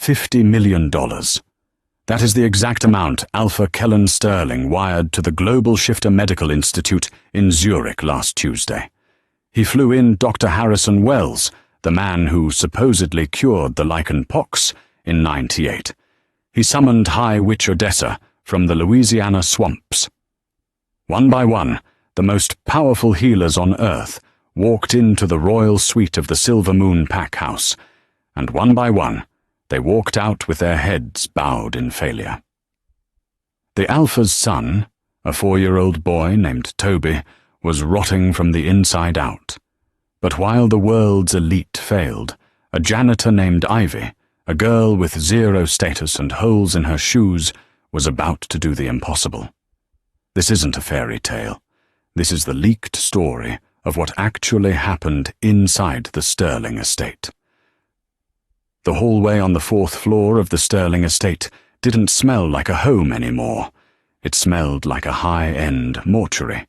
$50 million. That is the exact amount Alpha Kellen Sterling wired to the Global Shifter Medical Institute in Zurich last Tuesday. He flew in Dr. Harrison Wells, the man who supposedly cured the lichen pox, in '98. He summoned High Witch Odessa from the Louisiana swamps. One by one, the most powerful healers on Earth walked into the royal suite of the Silver Moon Pack House, and one by one, they walked out with their heads bowed in failure. The Alpha's son, a 4-year-old boy named Toby, was rotting from the inside out. But while the world's elite failed, a janitor named Ivy, a girl with 0 status and holes in her shoes, was about to do the impossible. This isn't a fairy tale. This is the leaked story of what actually happened inside the Sterling estate. The hallway on the 4th floor of the Sterling estate didn't smell like a home anymore. It smelled like a high-end mortuary.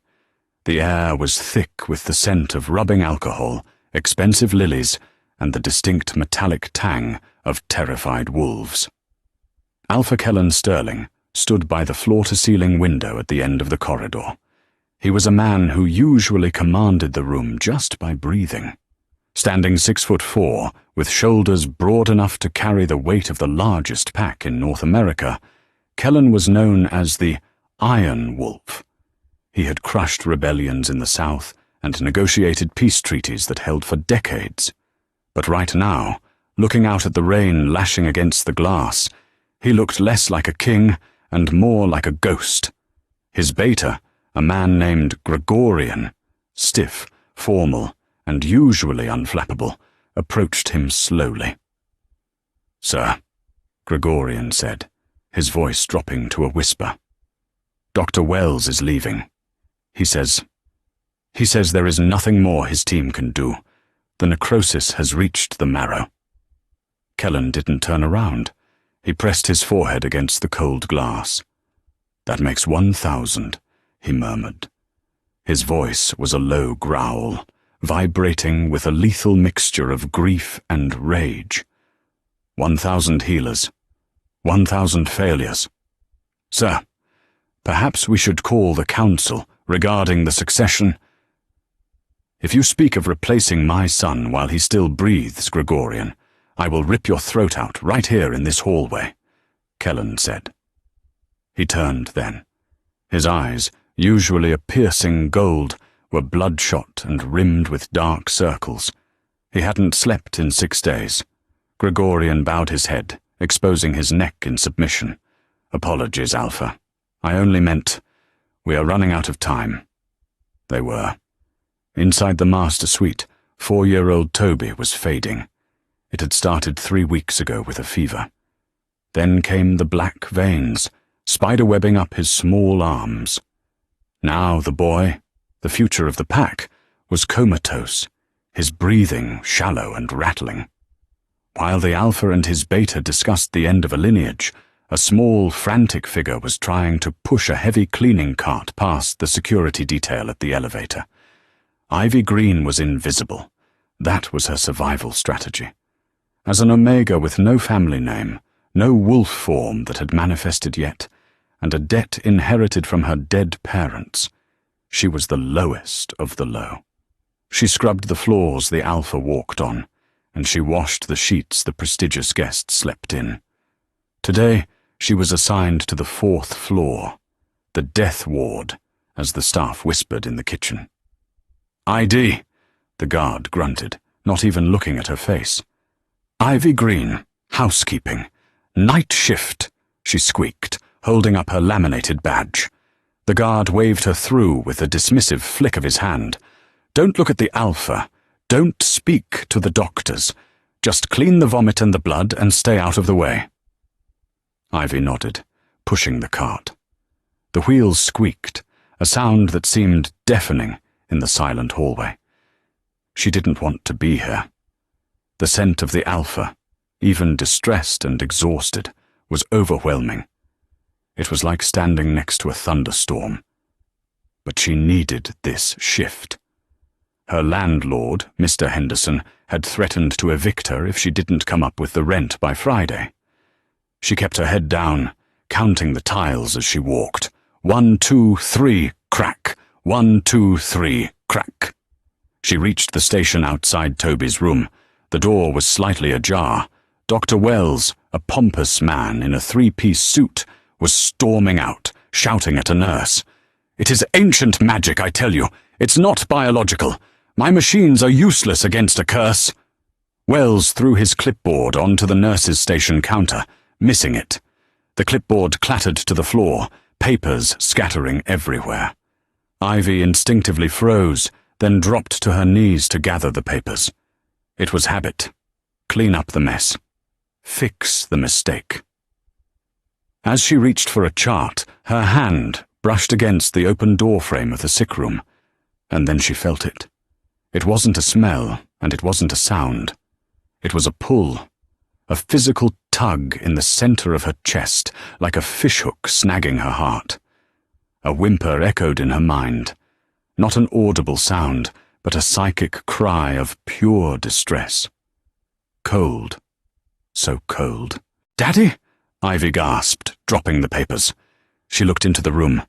The air was thick with the scent of rubbing alcohol, expensive lilies, and the distinct metallic tang of terrified wolves. Alpha Kellen Sterling stood by the floor-to-ceiling window at the end of the corridor. He was a man who usually commanded the room just by breathing. Standing 6'4", with shoulders broad enough to carry the weight of the largest pack in North America, Kellen was known as the Iron Wolf. He had crushed rebellions in the South and negotiated peace treaties that held for decades. But right now, looking out at the rain lashing against the glass, he looked less like a king and more like a ghost. His beta, a man named Gregorian, stiff, formal, and usually unflappable, approached him slowly. "Sir," Gregorian said, his voice dropping to a whisper. "Dr. Wells is leaving. He says there is nothing more his team can do. The necrosis has reached the marrow." Kellen didn't turn around. He pressed his forehead against the cold glass. "That makes 1,000, he murmured. His voice was a low growl, vibrating with a lethal mixture of grief and rage. 1,000 healers. 1,000 failures. Sir, perhaps we should call the council regarding the succession. If you speak of replacing my son while he still breathes, Gregorian, I will rip your throat out right here in this hallway," Kellen said. He turned then. His eyes, usually a piercing gold, were bloodshot and rimmed with dark circles. He hadn't slept in 6 days. Gregorian bowed his head, exposing his neck in submission. "Apologies, Alpha. I only meant, we are running out of time." They were. Inside the master suite, 4-year-old Toby was fading. It had started 3 weeks ago with a fever. Then came the black veins, spiderwebbing up his small arms. Now the boy, the future of the pack, was comatose, his breathing shallow and rattling. While the Alpha and his Beta discussed the end of a lineage, a small, frantic figure was trying to push a heavy cleaning cart past the security detail at the elevator. Ivy Green was invisible. That was her survival strategy. As an Omega with no family name, no wolf form that had manifested yet, and a debt inherited from her dead parents, she was the lowest of the low. She scrubbed the floors the Alpha walked on, and she washed the sheets the prestigious guests slept in. Today, she was assigned to the 4th floor, the death ward, as the staff whispered in the kitchen. "ID," the guard grunted, not even looking at her face. "Ivy Green, housekeeping. Night shift," she squeaked, holding up her laminated badge. The guard waved her through with a dismissive flick of his hand. "Don't look at the Alpha. Don't speak to the doctors. Just clean the vomit and the blood and stay out of the way." Ivy nodded, pushing the cart. The wheels squeaked, a sound that seemed deafening in the silent hallway. She didn't want to be here. The scent of the Alpha, even distressed and exhausted, was overwhelming. It was like standing next to a thunderstorm. But she needed this shift. Her landlord, Mr. Henderson, had threatened to evict her if she didn't come up with the rent by Friday. She kept her head down, counting the tiles as she walked. 1, 2, 3, crack. 1, 2, 3, crack. She reached the station outside Toby's room. The door was slightly ajar. Dr. Wells, a pompous man in a three-piece suit, was storming out, shouting at a nurse. "It is ancient magic, I tell you. It's not biological. My machines are useless against a curse." Wells threw his clipboard onto the nurse's station counter, missing it. The clipboard clattered to the floor, papers scattering everywhere. Ivy instinctively froze, then dropped to her knees to gather the papers. It was habit. Clean up the mess. Fix the mistake. As she reached for a chart, her hand brushed against the open doorframe of the sick room, and then she felt it. It wasn't a smell, and it wasn't a sound. It was a pull, a physical tug in the center of her chest, like a fishhook snagging her heart. A whimper echoed in her mind. Not an audible sound, but a psychic cry of pure distress. Cold. So cold. "Daddy?" Ivy gasped, dropping the papers. She looked into the room.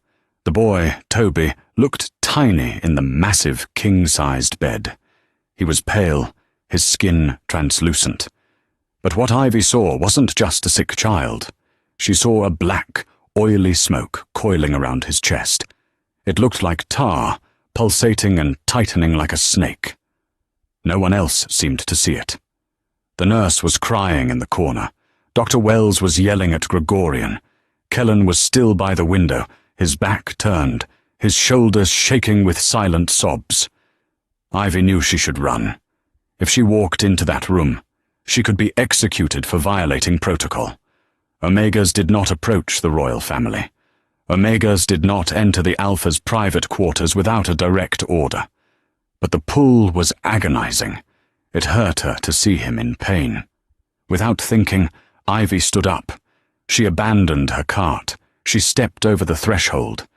The boy, Toby, looked tiny in the massive king-sized bed. He was pale, his skin translucent. But what Ivy saw wasn't just a sick child. She saw a black, oily smoke coiling around his chest. It looked like tar, pulsating and tightening like a snake. No one else seemed to see it. The nurse was crying in the corner. Dr. Wells was yelling at Gregorian. Kellen was still by the window, his back turned, his shoulders shaking with silent sobs. Ivy knew she should run. If she walked into that room, she could be executed for violating protocol. Omegas did not approach the royal family. Omegas did not enter the Alpha's private quarters without a direct order. But the pull was agonizing. It hurt her to see him in pain. Without thinking, Ivy stood up. She abandoned her cart. She stepped over the threshold.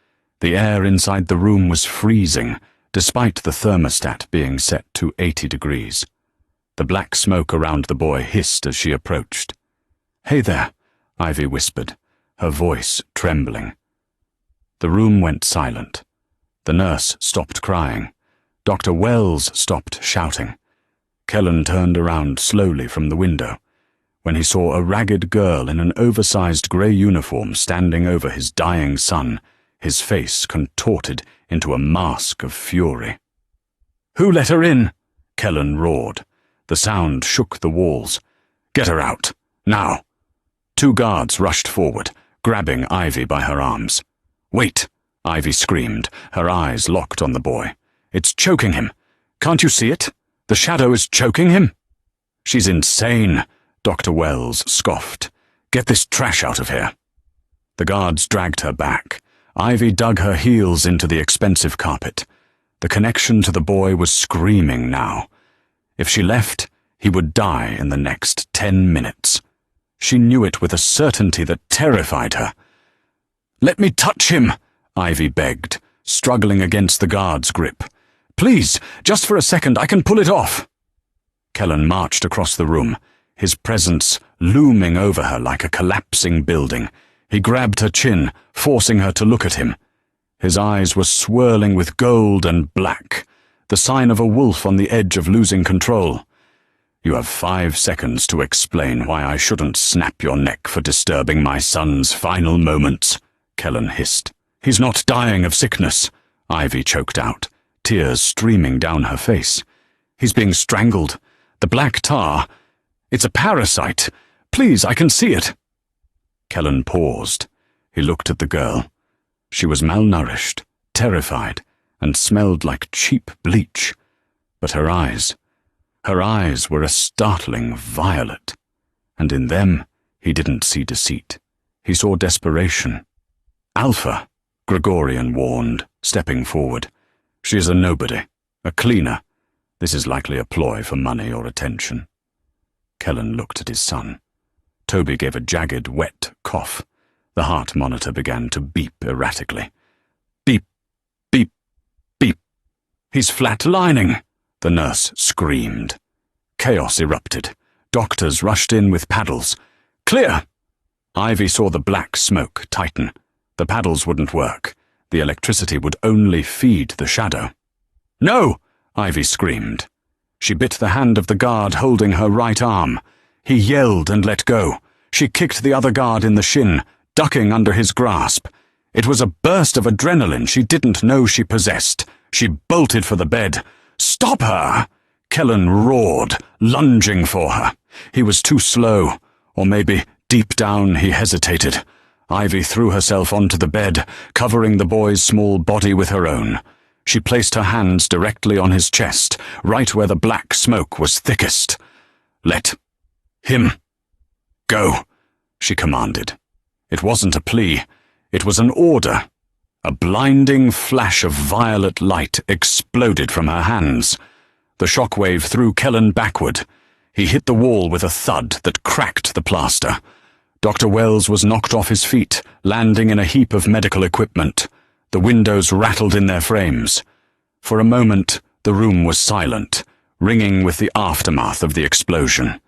The air inside the room was freezing, despite the thermostat being set to 80 degrees. The black smoke around the boy hissed as she approached. "Hey there," Ivy whispered, her voice trembling. The room went silent. The nurse stopped crying. Dr. Wells stopped shouting. Kellen turned around slowly from the window. When he saw a ragged girl in an oversized grey uniform standing over his dying son, his face contorted into a mask of fury. "Who let her in?" Kellen roared. The sound shook the walls. "Get her out, now!" Two guards rushed forward, grabbing Ivy by her arms. "Wait!" Ivy screamed, her eyes locked on the boy. "It's choking him. Can't you see it? The shadow is choking him." "She's insane," Dr. Wells scoffed. "Get this trash out of here." The guards dragged her back. Ivy dug her heels into the expensive carpet. The connection to the boy was screaming now. If she left, he would die in the next 10 minutes. She knew it with a certainty that terrified her. "Let me touch him," Ivy begged, struggling against the guard's grip. "Please, just for a second, I can pull it off." Kellen marched across the room, his presence looming over her like a collapsing building. He grabbed her chin, forcing her to look at him. His eyes were swirling with gold and black, the sign of a wolf on the edge of losing control. "You have 5 seconds to explain why I shouldn't snap your neck for disturbing my son's final moments," Kellen hissed. "He's not dying of sickness," Ivy choked out, tears streaming down her face. "He's being strangled. The black tar. It's a parasite. Please, I can see it." Kellen paused. He looked at the girl. She was malnourished, terrified, and smelled like cheap bleach. But her eyes were a startling violet. And in them, he didn't see deceit. He saw desperation. "Alpha," Gregorian warned, stepping forward. "She is a nobody, a cleaner. This is likely a ploy for money or attention." Kellen looked at his son. Toby gave a jagged, wet cough. The heart monitor began to beep erratically. Beep, beep, beep. "He's flatlining," the nurse screamed. Chaos erupted. Doctors rushed in with paddles. "Clear!" Ivy saw the black smoke tighten. The paddles wouldn't work. The electricity would only feed the shadow. "No!" Ivy screamed. She bit the hand of the guard holding her right arm. He yelled and let go. She kicked the other guard in the shin, ducking under his grasp. It was a burst of adrenaline she didn't know she possessed. She bolted for the bed. "Stop her!" Kellen roared, lunging for her. He was too slow, or maybe deep down he hesitated. Ivy threw herself onto the bed, covering the boy's small body with her own. She placed her hands directly on his chest, right where the black smoke was thickest. "Let him go," she commanded. It wasn't a plea. It was an order. A blinding flash of violet light exploded from her hands. The shockwave threw Kellen backward. He hit the wall with a thud that cracked the plaster. Dr. Wells was knocked off his feet, landing in a heap of medical equipment. The windows rattled in their frames. For a moment, the room was silent, ringing with the aftermath of the explosion.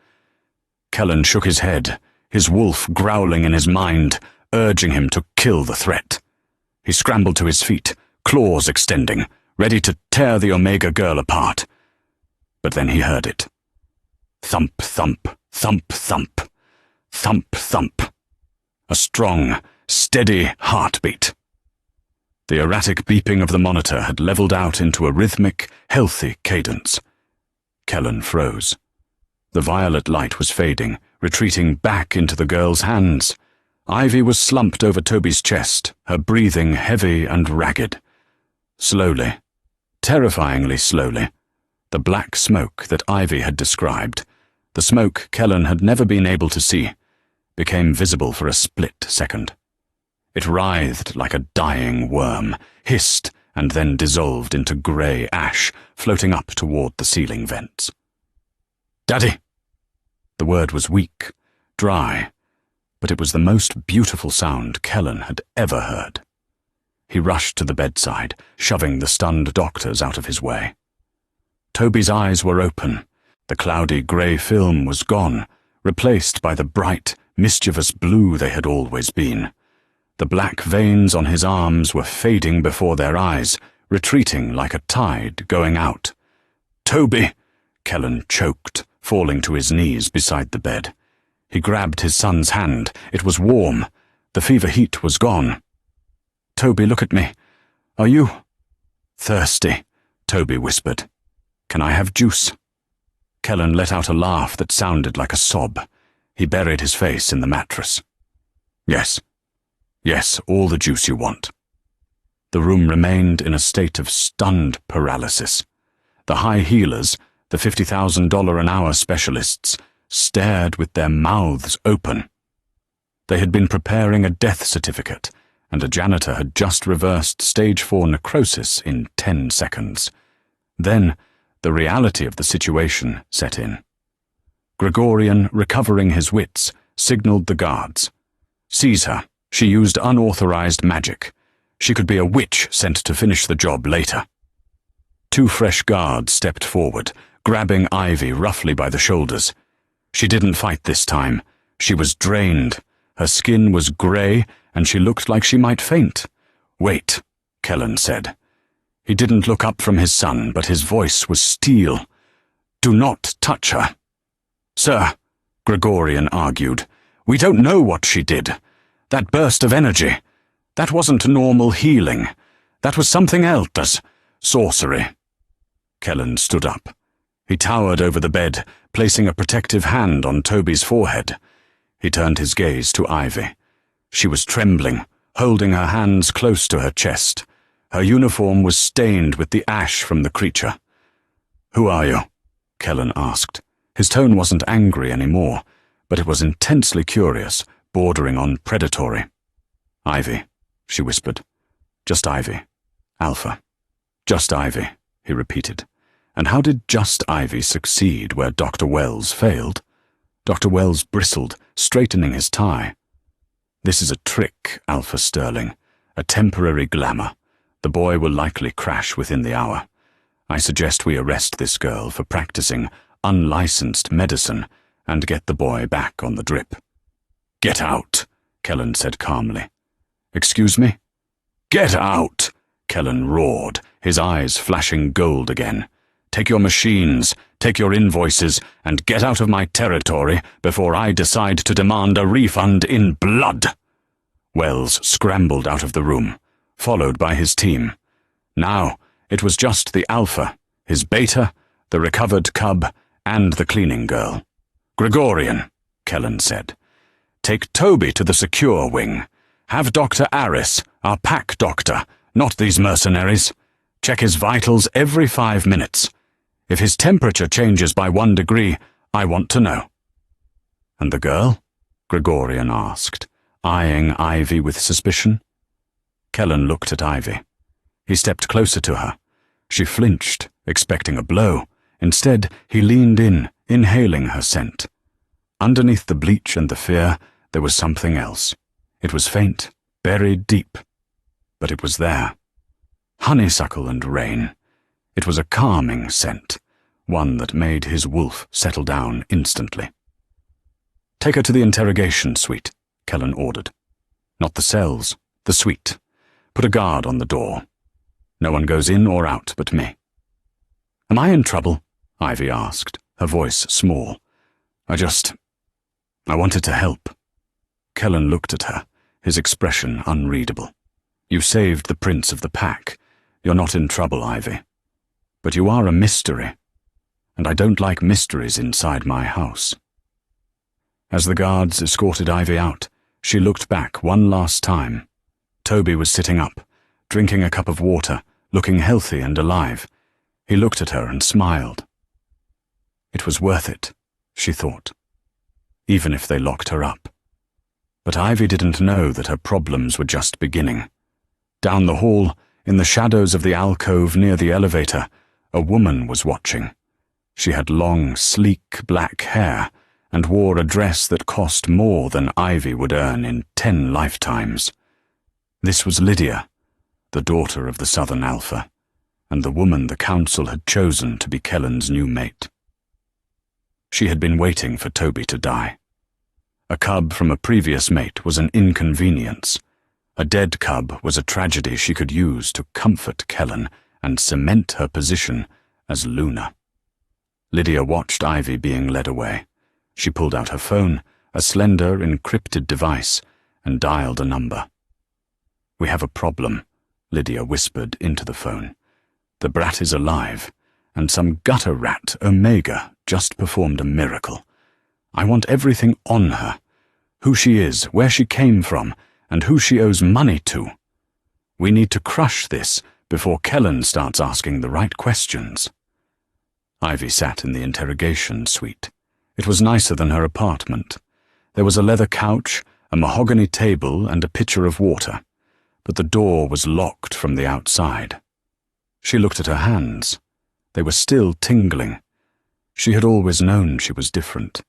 Kellen shook his head, his wolf growling in his mind, urging him to kill the threat. He scrambled to his feet, claws extending, ready to tear the Omega girl apart. But then he heard it. Thump, thump, thump, thump, thump, thump. A strong, steady heartbeat. The erratic beeping of the monitor had leveled out into a rhythmic, healthy cadence. Kellen froze. The violet light was fading, retreating back into the girl's hands. Ivy was slumped over Toby's chest, her breathing heavy and ragged. Slowly, terrifyingly slowly, the black smoke that Ivy had described, the smoke Kellen had never been able to see, became visible for a split second. It writhed like a dying worm, hissed, and then dissolved into grey ash, floating up toward the ceiling vents. "Daddy!" The word was weak, dry, but it was the most beautiful sound Kellen had ever heard. He rushed to the bedside, shoving the stunned doctors out of his way. Toby's eyes were open. The cloudy grey film was gone, replaced by the bright, mischievous blue they had always been. The black veins on his arms were fading before their eyes, retreating like a tide going out. "Toby!" Kellen choked, falling to his knees beside the bed. He grabbed his son's hand. It was warm. The fever heat was gone. "Toby, look at me. Are you—" "Thirsty," Toby whispered. "Can I have juice?" Kellen let out a laugh that sounded like a sob. He buried his face in the mattress. "Yes. Yes, all the juice you want." The room remained in a state of stunned paralysis. The high heelers, the $50,000 an hour specialists, stared with their mouths open. They had been preparing a death certificate, and a janitor had just reversed stage 4 necrosis in 10 seconds. Then, the reality of the situation set in. Gregorian, recovering his wits, signaled the guards. "Seize her. She used unauthorized magic. She could be a witch sent to finish the job later." 2 fresh guards stepped forward, grabbing Ivy roughly by the shoulders. She didn't fight this time. She was drained. Her skin was grey, and she looked like she might faint. "Wait," Kellen said. He didn't look up from his son, but his voice was steel. "Do not touch her." "Sir," Gregorian argued, "we don't know what she did. That burst of energy, that wasn't normal healing. That was something else, sorcery." Kellen stood up. He towered over the bed, placing a protective hand on Toby's forehead. He turned his gaze to Ivy. She was trembling, holding her hands close to her chest. Her uniform was stained with the ash from the creature. "Who are you?" Kellen asked. His tone wasn't angry anymore, but it was intensely curious, bordering on predatory. "Ivy," she whispered. "Just Ivy. Alpha. Just Ivy," he repeated. And how did just Ivy succeed where Dr. Wells failed? Dr. Wells bristled, straightening his tie. "This is a trick, Alpha Sterling. A temporary glamour. The boy will likely crash within the hour. I suggest we arrest this girl for practicing unlicensed medicine and get the boy back on the drip." "Get out," Kellen said calmly. Excuse me? Get out, Kellen roared, his eyes flashing gold again. Take your machines, take your invoices, and get out of my territory before I decide to demand a refund in blood. Wells scrambled out of the room, followed by his team. Now it was just the Alpha, his Beta, the recovered cub, and the cleaning girl. Gregorian, Kellen said. Take Toby to the secure wing. Have Dr. Aris, our pack doctor, not these mercenaries. Check his vitals every 5 minutes. If his temperature changes by 1 degree, I want to know. And the girl? Gregorian asked, eyeing Ivy with suspicion. Kellen looked at Ivy. He stepped closer to her. She flinched, expecting a blow. Instead, he leaned in, inhaling her scent. Underneath the bleach and the fear, there was something else. It was faint, buried deep, but it was there. Honeysuckle and rain. It was a calming scent, one that made his wolf settle down instantly. Take her to the interrogation suite, Kellen ordered. Not the cells, the suite. Put a guard on the door. No one goes in or out but me. Am I in trouble? Ivy asked, her voice small. I wanted to help. Kellen looked at her, his expression unreadable. You saved the Prince of the Pack. You're not in trouble, Ivy. But you are a mystery, and I don't like mysteries inside my house. As the guards escorted Ivy out, she looked back one last time. Toby was sitting up, drinking a cup of water, looking healthy and alive. He looked at her and smiled. It was worth it, she thought, even if they locked her up. But Ivy didn't know that her problems were just beginning. Down the hall, in the shadows of the alcove near the elevator, a woman was watching. She had long, sleek black hair and wore a dress that cost more than Ivy would earn in 10 lifetimes. This was Lydia, the daughter of the Southern Alpha, and the woman the council had chosen to be Kellen's new mate. She had been waiting for Toby to die. A cub from a previous mate was an inconvenience. A dead cub was a tragedy she could use to comfort Kellen and cement her position as Luna. Lydia watched Ivy being led away. She pulled out her phone, a slender, encrypted device, and dialed a number. We have a problem, Lydia whispered into the phone. The brat is alive, and some gutter rat, Omega, just performed a miracle. I want everything on her. Who she is, where she came from, and who she owes money to. We need to crush this before Kellen starts asking the right questions. Ivy sat in the interrogation suite. It was nicer than her apartment. There was a leather couch, a mahogany table, and a pitcher of water, but the door was locked from the outside. She looked at her hands. They were still tingling. She had always known she was different.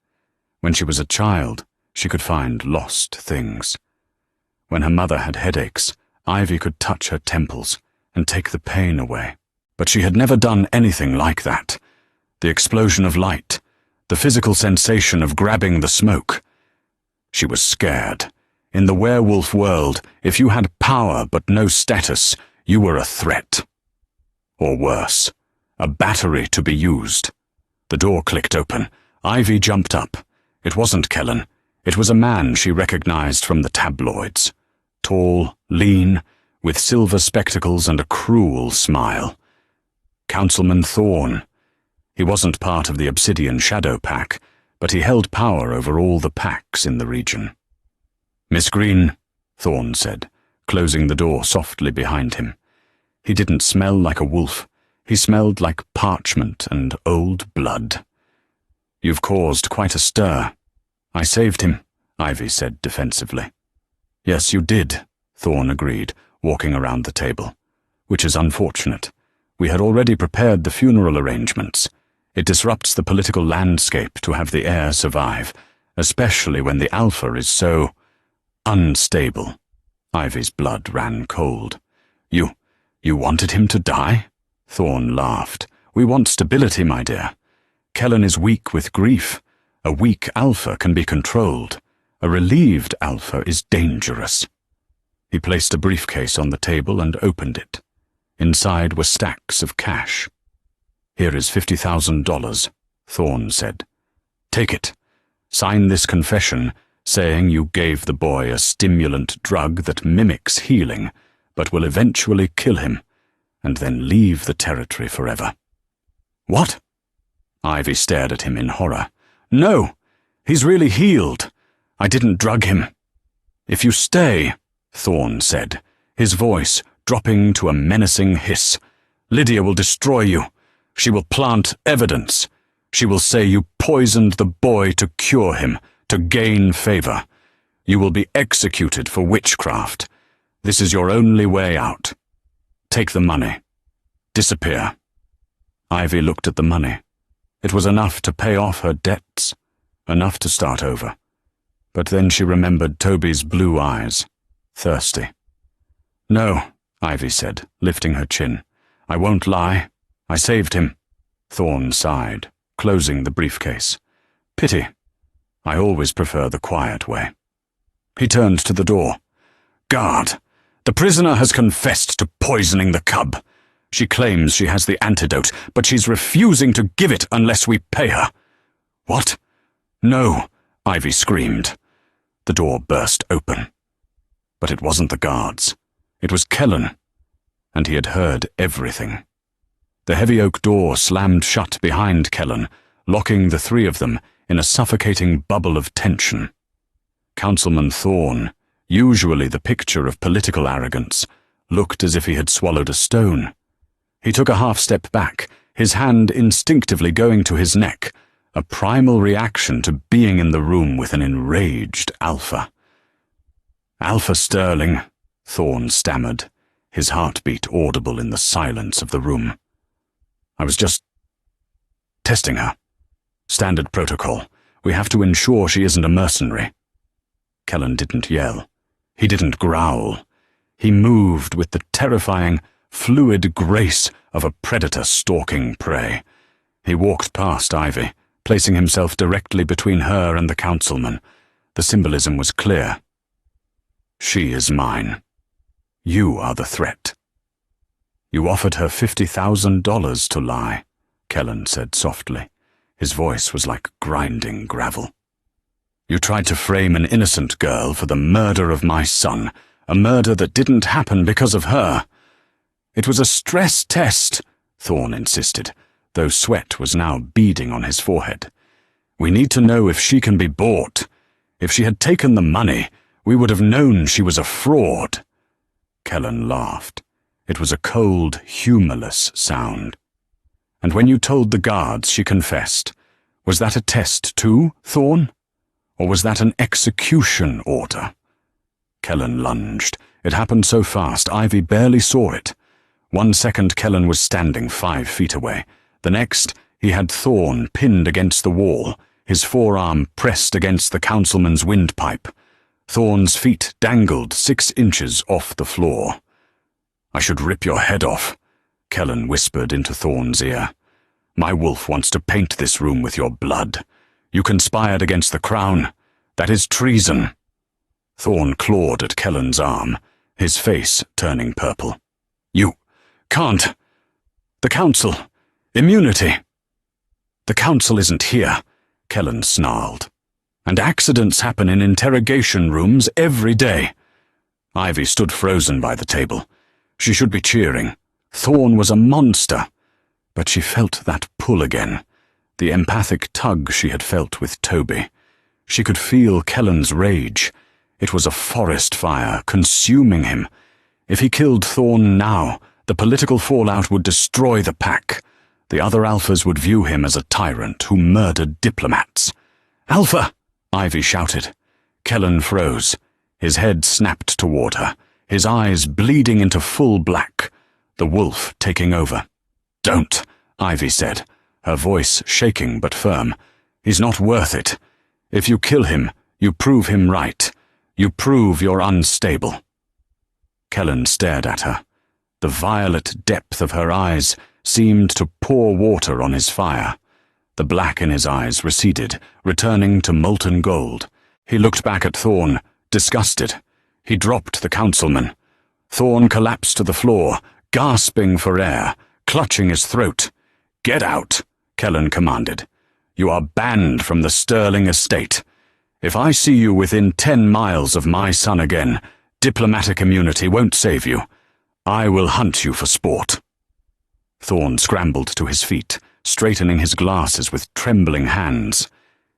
When she was a child, she could find lost things. When her mother had headaches, Ivy could touch her temples and take the pain away. But she had never done anything like that. The explosion of light, the physical sensation of grabbing the smoke. She was scared. In the werewolf world, if you had power but no status, you were a threat. Or worse, a battery to be used. The door clicked open. Ivy jumped up. It wasn't Kellen. It was a man she recognized from the tabloids. Tall, lean, with silver spectacles and a cruel smile. Councilman Thorne. He wasn't part of the Obsidian Shadow Pack, but he held power over all the packs in the region. Miss Green, Thorne said, closing the door softly behind him. He didn't smell like a wolf. He smelled like parchment and old blood. You've caused quite a stir. I saved him, Ivy said defensively. Yes, you did, Thorne agreed, walking around the table. Which is unfortunate. We had already prepared the funeral arrangements. It disrupts the political landscape to have the heir survive, especially when the Alpha is so unstable. Ivy's blood ran cold. You wanted him to die? Thorne laughed. We want stability, my dear. Kellen is weak with grief. A weak Alpha can be controlled. A relieved Alpha is dangerous. He placed a briefcase on the table and opened it. Inside were stacks of cash. "Here is $50,000, Thorne said. "Take it. Sign this confession saying you gave the boy a stimulant drug that mimics healing, but will eventually kill him, and then leave the territory forever." "What?" Ivy stared at him in horror. "No, he's really healed. I didn't drug him." "If you stay," Thorne said, his voice dropping to a menacing hiss, "Lydia will destroy you. She will plant evidence. She will say you poisoned the boy to cure him, to gain favor. You will be executed for witchcraft. This is your only way out. Take the money. Disappear." Ivy looked at the money. It was enough to pay off her debts, enough to start over. But then she remembered Toby's blue eyes, thirsty. "No," Ivy said, lifting her chin. "I won't lie. I saved him." Thorne sighed, closing the briefcase. "Pity. I always prefer the quiet way." He turned to the door. "Guard, the prisoner has confessed to poisoning the cub. She claims she has the antidote, but she's refusing to give it unless we pay her." "What?" "No," Ivy screamed. The door burst open. But it wasn't the guards. It was Kellen, and he had heard everything. The heavy oak door slammed shut behind Kellen, locking the three of them in a suffocating bubble of tension. Councilman Thorne, usually the picture of political arrogance, looked as if he had swallowed a stone. He took a half-step back, his hand instinctively going to his neck, a primal reaction to being in the room with an enraged Alpha. "Alpha Sterling," Thorne stammered, his heartbeat audible in the silence of the room. "I was just testing her. Standard protocol. We have to ensure she isn't a mercenary." Kellen didn't yell. He didn't growl. He moved with the terrifying, fluid grace of a predator stalking prey. He walked past Ivy, placing himself directly between her and the councilman. The symbolism was clear. "She is mine. You are the threat." "You offered her $50,000 to lie," Kellen said softly. His voice was like grinding gravel. "You tried to frame an innocent girl for the murder of my son, a murder that didn't happen because of her." "It was a stress test," Thorne insisted, though sweat was now beading on his forehead. "We need to know if she can be bought. If she had taken the money, we would have known she was a fraud." Kellen laughed. It was a cold, humorless sound. "And when you told the guards she confessed, was that a test too, Thorne? Or was that an execution order?" Kellen lunged. It happened so fast, Ivy barely saw it. 1 second Kellen was standing 5 feet away. The next, he had Thorne pinned against the wall, his forearm pressed against the councilman's windpipe. Thorne's feet dangled 6 inches off the floor. "I should rip your head off," Kellen whispered into Thorne's ear. "My wolf wants to paint this room with your blood. You conspired against the crown. That is treason." Thorne clawed at Kellen's arm, his face turning purple. "You can't. The council. Immunity." "The council isn't here," Kellen snarled. "And accidents happen in interrogation rooms every day." Ivy stood frozen by the table. She should be cheering. Thorne was a monster. But she felt that pull again, the empathic tug she had felt with Toby. She could feel Kellen's rage. It was a forest fire, consuming him. If he killed Thorne now, the political fallout would destroy the pack. The other Alphas would view him as a tyrant who murdered diplomats. "Alpha!" Ivy shouted. Kellen froze. His head snapped toward her, his eyes bleeding into full black, the wolf taking over. "Don't," Ivy said, her voice shaking but firm. "He's not worth it. If you kill him, you prove him right. You prove you're unstable." Kellen stared at her. The violet depth of her eyes seemed to pour water on his fire. The black in his eyes receded, returning to molten gold. He looked back at Thorne, disgusted. He dropped the councilman. Thorne collapsed to the floor, gasping for air, clutching his throat. "Get out," Kellen commanded. "You are banned from the Sterling estate. If I see you within 10 miles of my son again, diplomatic immunity won't save you. I will hunt you for sport." Thorne scrambled to his feet, straightening his glasses with trembling hands.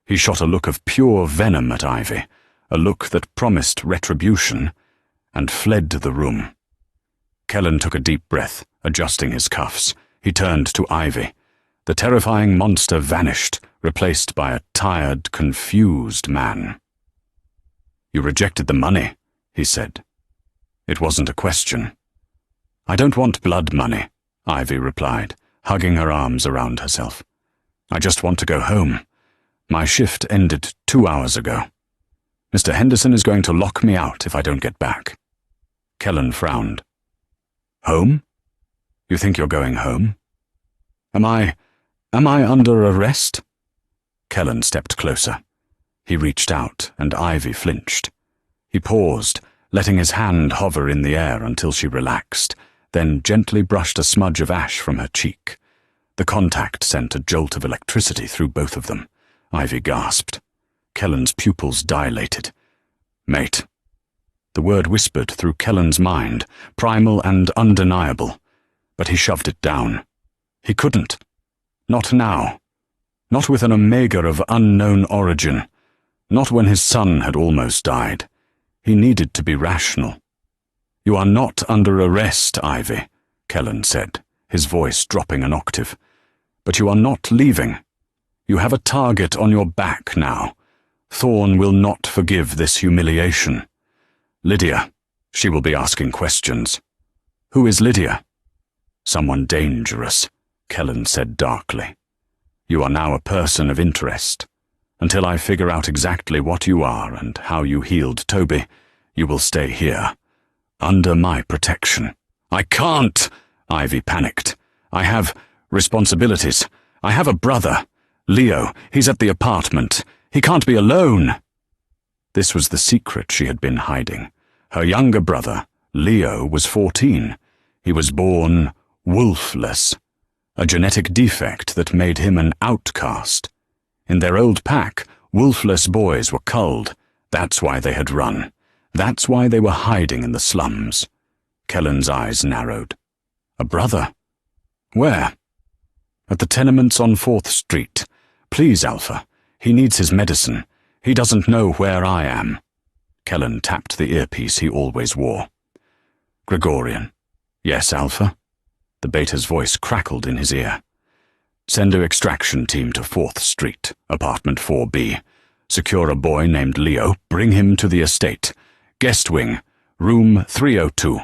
He shot a look of pure venom at Ivy, a look that promised retribution, and fled the room. Kellen took a deep breath, adjusting his cuffs. He turned to Ivy. The terrifying monster vanished, replaced by a tired, confused man. "You rejected the money," he said. It wasn't a question. "I don't want blood money," Ivy replied, hugging her arms around herself. "I just want to go home. My shift ended 2 hours ago. Mr. Henderson is going to lock me out if I don't get back." Kellen frowned. "Home? You think you're going home? Am I under arrest?" Kellen stepped closer. He reached out, and Ivy flinched. He paused, letting his hand hover in the air until she relaxed, then gently brushed a smudge of ash from her cheek. The contact sent a jolt of electricity through both of them. Ivy gasped. Kellen's pupils dilated. "Mate." The word whispered through Kellen's mind, primal and undeniable, but he shoved it down. He couldn't. Not now. Not with an Omega of unknown origin. Not when his son had almost died. He needed to be rational. "You are not under arrest, Ivy," Kellen said, his voice dropping an octave. "But you are not leaving. You have a target on your back now. Thorne will not forgive this humiliation. Lydia, she will be asking questions." "Who is Lydia?" "Someone dangerous," Kellen said darkly. "You are now a person of interest. Until I figure out exactly what you are and how you healed Toby, you will stay here, under my protection." "I can't!" Ivy panicked. "I have responsibilities. I have a brother. Leo, he's at the apartment. He can't be alone." This was the secret she had been hiding. Her younger brother, Leo, was 14. He was born wolfless, a genetic defect that made him an outcast. In their old pack, wolfless boys were culled. That's why they had run. That's why they were hiding in the slums. Kellen's eyes narrowed. "A brother? Where?" "At the tenements on 4th Street. Please, Alpha. He needs his medicine. He doesn't know where I am." Kellen tapped the earpiece he always wore. "Gregorian." "Yes, Alpha?" The beta's voice crackled in his ear. "Send an extraction team to 4th Street, apartment 4B. Secure a boy named Leo. Bring him to the estate. Guest wing, room 302.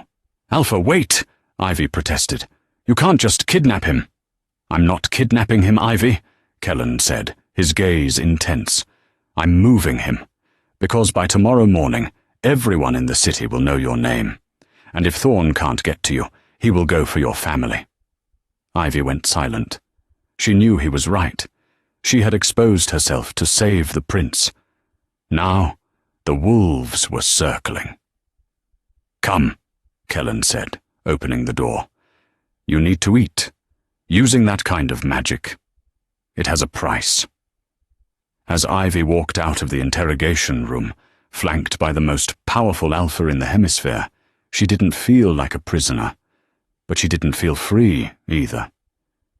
"Alpha, wait!" Ivy protested. "You can't just kidnap him." "I'm not kidnapping him, Ivy," Kellen said, his gaze intense. "I'm moving him. Because by tomorrow morning, everyone in the city will know your name. And if Thorne can't get to you, he will go for your family." Ivy went silent. She knew he was right. She had exposed herself to save the prince. Now, the wolves were circling. "Come," Kellen said, opening the door. "You need to eat. Using that kind of magic, it has a price." As Ivy walked out of the interrogation room, flanked by the most powerful Alpha in the hemisphere, she didn't feel like a prisoner, but she didn't feel free either.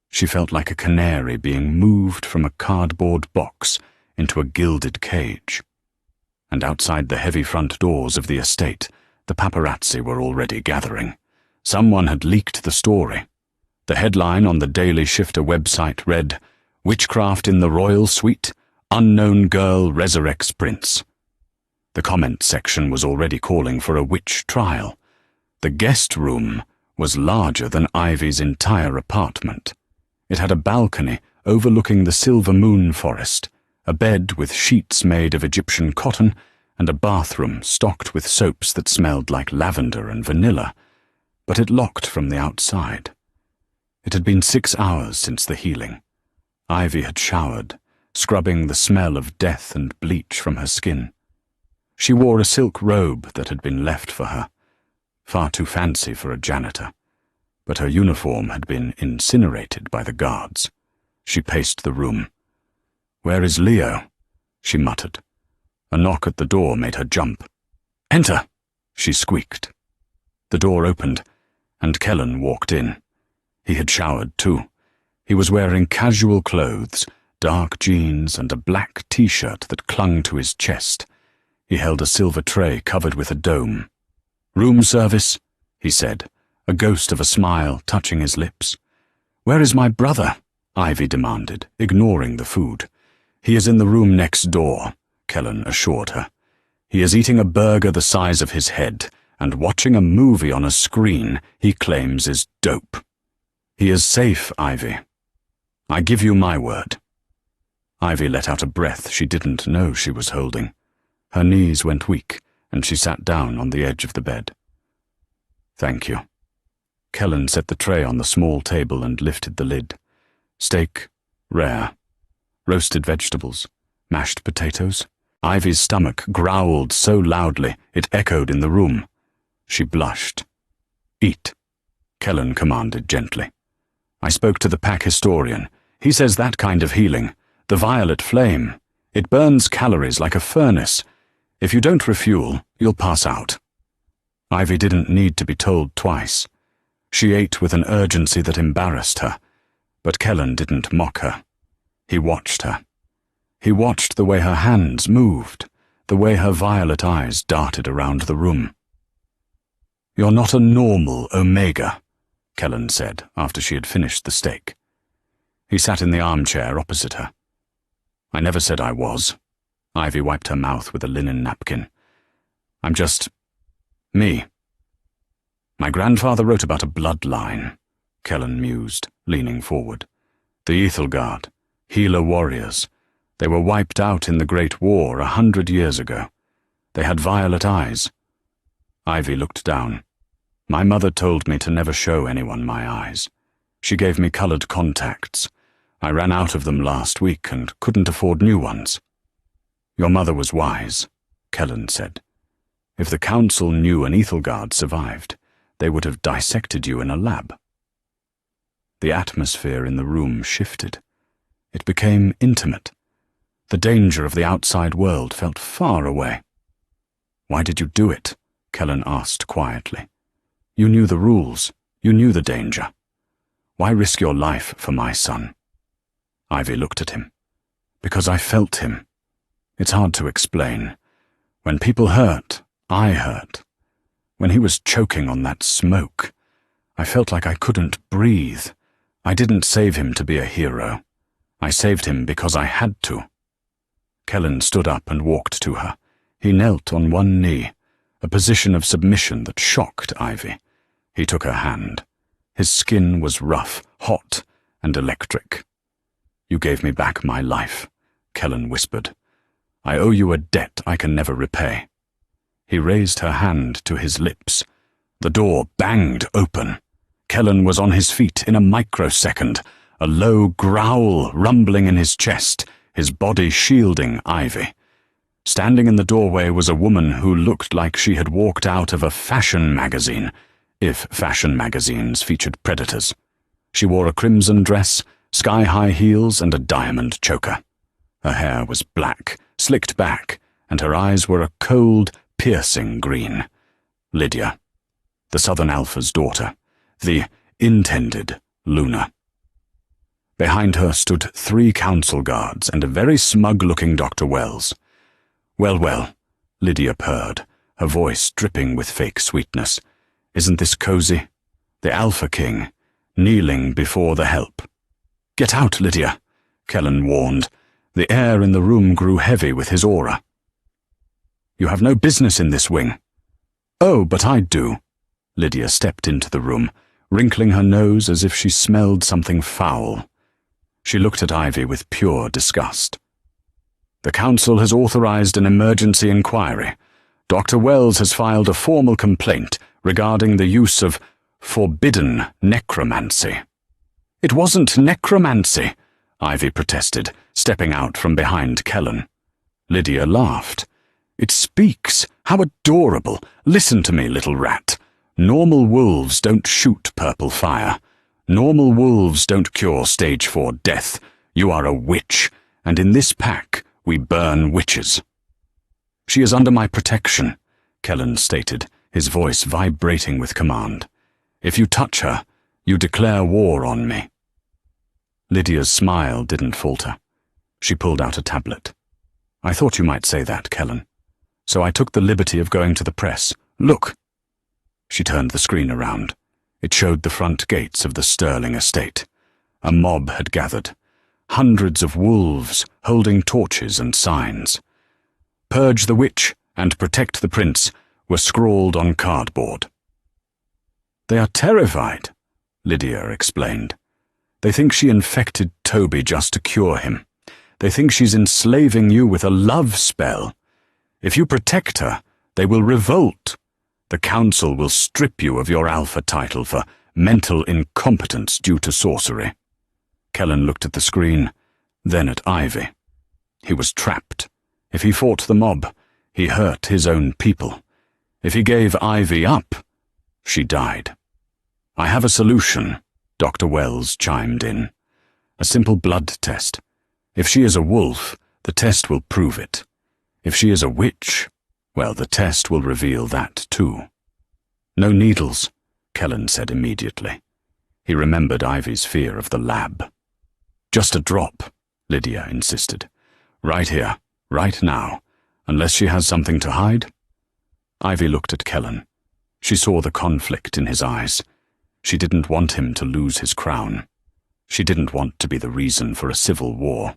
She felt like a canary being moved from a cardboard box into a gilded cage. And outside the heavy front doors of the estate, the paparazzi were already gathering. Someone had leaked the story. The headline on the Daily Shifter website read, "Witchcraft in the Royal Suite? Unknown girl resurrects prince." The comment section was already calling for a witch trial. The guest room was larger than Ivy's entire apartment. It had a balcony overlooking the Silver Moon Forest, a bed with sheets made of Egyptian cotton, and a bathroom stocked with soaps that smelled like lavender and vanilla, but it locked from the outside. It had been 6 hours since the healing. Ivy had showered, scrubbing the smell of death and bleach from her skin. She wore a silk robe that had been left for her, far too fancy for a janitor, but her uniform had been incinerated by the guards. She paced the room. "Where is Leo?" she muttered. A knock at the door made her jump. "Enter!" she squeaked. The door opened, and Kellen walked in. He had showered too. He was wearing casual clothes, dark jeans and a black t-shirt that clung to his chest. He held a silver tray covered with a dome. "Room service," he said, a ghost of a smile touching his lips. "Where is my brother?" Ivy demanded, ignoring the food. "He is in the room next door," Kellen assured her. "He is eating a burger the size of his head and watching a movie on a screen he claims is dope. He is safe, Ivy. I give you my word." Ivy let out a breath she didn't know she was holding. Her knees went weak, and she sat down on the edge of the bed. "Thank you." Kellen set the tray on the small table and lifted the lid. Steak, rare. Roasted vegetables, mashed potatoes. Ivy's stomach growled so loudly it echoed in the room. She blushed. "Eat," Kellen commanded gently. "I spoke to the pack historian. He says that kind of healing, the violet flame, it burns calories like a furnace. If you don't refuel, you'll pass out." Ivy didn't need to be told twice. She ate with an urgency that embarrassed her, but Kellen didn't mock her. He watched her. He watched the way her hands moved, the way her violet eyes darted around the room. "You're not a normal Omega," Kellen said after she had finished the steak. He sat in the armchair opposite her. "I never said I was." Ivy wiped her mouth with a linen napkin. "I'm just me." "My grandfather wrote about a bloodline," Kellen mused, leaning forward. "The Ethelgard, healer warriors. They were wiped out in the Great War 100 years ago. They had violet eyes." Ivy looked down. "My mother told me to never show anyone my eyes. She gave me colored contacts. I ran out of them last week and couldn't afford new ones." "Your mother was wise," Kellen said. "If the Council knew an Ethelgard survived, they would have dissected you in a lab." The atmosphere in the room shifted. It became intimate. The danger of the outside world felt far away. "Why did you do it?" Kellen asked quietly. "You knew the rules. You knew the danger. Why risk your life for my son?" Ivy looked at him. "Because I felt him. It's hard to explain. When people hurt, I hurt. When he was choking on that smoke, I felt like I couldn't breathe. I didn't save him to be a hero. I saved him because I had to." Kellen stood up and walked to her. He knelt on one knee, a position of submission that shocked Ivy. He took her hand. His skin was rough, hot, and electric. "You gave me back my life," Kellen whispered. "I owe you a debt I can never repay." He raised her hand to his lips. The door banged open. Kellen was on his feet in a microsecond, a low growl rumbling in his chest, his body shielding Ivy. Standing in the doorway was a woman who looked like she had walked out of a fashion magazine, if fashion magazines featured predators. She wore a crimson dress, sky-high heels, and a diamond choker. Her hair was black, slicked back, and her eyes were a cold, piercing green. Lydia, the Southern Alpha's daughter, the intended Luna. Behind her stood 3 council guards and a very smug-looking Dr. Wells. "Well, well," Lydia purred, her voice dripping with fake sweetness. "Isn't this cozy? The Alpha King, kneeling before the help." "Get out, Lydia," Kellen warned. The air in the room grew heavy with his aura. "You have no business in this wing." "Oh, but I do." Lydia stepped into the room, wrinkling her nose as if she smelled something foul. She looked at Ivy with pure disgust. "The Council has authorized an emergency inquiry. Dr. Wells has filed a formal complaint regarding the use of forbidden necromancy." "It wasn't necromancy," Ivy protested, stepping out from behind Kellen. Lydia laughed. It speaks. How adorable. Listen to me, little rat. Normal wolves don't shoot purple fire. Normal wolves don't cure stage 4 death. You are a witch, and in this pack we burn witches. She is under my protection, Kellen stated, his voice vibrating with command. If you touch her, you declare war on me. Lydia's smile didn't falter. She pulled out a tablet. I thought you might say that, Kellen. So I took the liberty of going to the press. Look! She turned the screen around. It showed the front gates of the Sterling estate. A mob had gathered. Hundreds of wolves holding torches and signs. Purge the witch and protect the prince were scrawled on cardboard. They are terrified, Lydia explained. They think she infected Toby just to cure him. They think she's enslaving you with a love spell. If you protect her, they will revolt. The council will strip you of your alpha title for mental incompetence due to sorcery. Kellen looked at the screen, then at Ivy. He was trapped. If he fought the mob, he hurt his own people. If he gave Ivy up, she died. I have a solution, Dr. Wells chimed in. A simple blood test. If she is a wolf, the test will prove it. If she is a witch, well, the test will reveal that too. No needles, Kellen said immediately. He remembered Ivy's fear of the lab. Just a drop, Lydia insisted. Right here, right now, unless she has something to hide. Ivy looked at Kellen. She saw the conflict in his eyes. She didn't want him to lose his crown. She didn't want to be the reason for a civil war.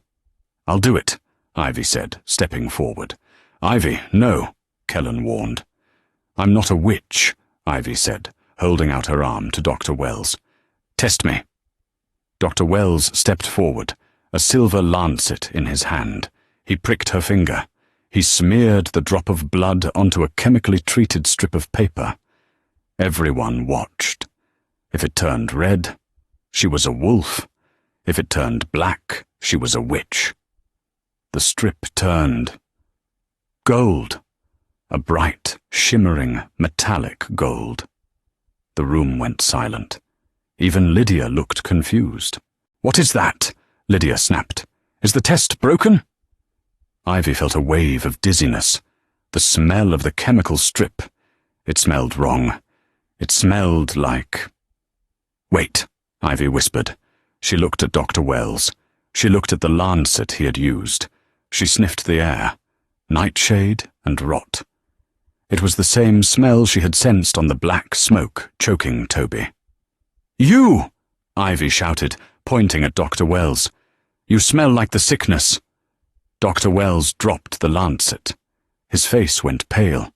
I'll do it, Ivy said, stepping forward. Ivy, no, Kellen warned. I'm not a witch, Ivy said, holding out her arm to Dr. Wells. Test me. Dr. Wells stepped forward, a silver lancet in his hand. He pricked her finger. He smeared the drop of blood onto a chemically treated strip of paper. Everyone watched. If it turned red, she was a wolf. If it turned black, she was a witch. The strip turned gold, a bright, shimmering, metallic gold. The room went silent. Even Lydia looked confused. What is that? Lydia snapped. Is the test broken? Ivy felt a wave of dizziness. The smell of the chemical strip. It smelled wrong. It smelled like... Wait, Ivy whispered. She looked at Dr. Wells. She looked at the lancet he had used. She sniffed the air. Nightshade and rot. It was the same smell she had sensed on the black smoke choking Toby. You! Ivy shouted, pointing at Dr. Wells. You smell like the sickness. Dr. Wells dropped the lancet. His face went pale.